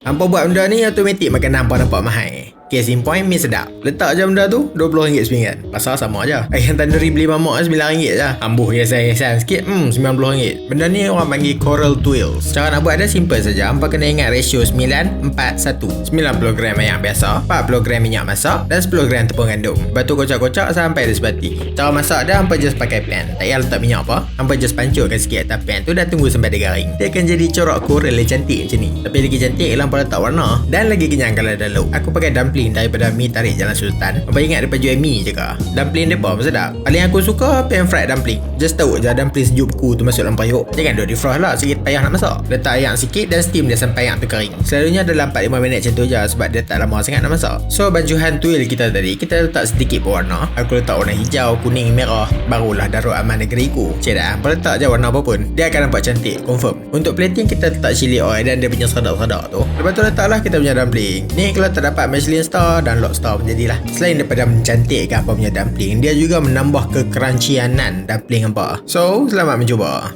Hampa buat benda ni automatik makan hampa nampak mahal. Case in point, mi sedap. Letak je benda tu RM20 sepinggan. Pasal sama aja. Ayam tandoori beli mamak RM9 je. Ambuh hiasan-hiasan sikit, RM90. Benda ni orang panggil coral tuiles. Cara nak buat dia simple saja. Hampa kena ingat ratio 9:4:1. 90 gram ayam biasa, 40 gram minyak masak dan 10 gram tepung gandum. Lepas tu kocak-kocak sampai dia sepati. Cara masak dia, hampa just pakai pan. Tak payah letak minyak apa. Hampa just pancurkan sikit atas pan tu dan tunggu sampai dia garing. Dia akan jadi corak coral yang cantik macam ni. Tapi lagi cantik kalau hampa letak warna. Dan lagi kenyang kalau ada lauk. Aku pakai dumpling daripada Mi Tarik Jalan Sultan. Apa ingat dia jual mi je ke? Dumpling dia pun sedap. Paling aku suka pan fried dumpling. Just tahu je dumpling sejuk beku tu masuk dalam payuk. Jangan duduk defrost lah, sikit payah nak masak. Letak ayam sikit dan steam dia sampai ayam tu kering. Selalunya dalam 4-5 minit macam tu je sebab dia tak lama sangat nak masak. So bancuhan tuil kita tadi, kita letak sedikit pewarna. Aku letak warna hijau, kuning, merah. Barulah Darul Aman Negeriku. Cik apa letak je warna apa pun, dia akan nampak cantik, confirm. Untuk plating kita letak chili oil dan dia punya sedak-sedak tu. Lepas tu letaklah kita punya dumpling. Ni kalau tak dapat Michelin star dan lobster pun jadilah. Selain daripada mencantikkan apa punya dumpling, dia juga menambah kecruncyanan dumpling hampa. So, selamat mencuba.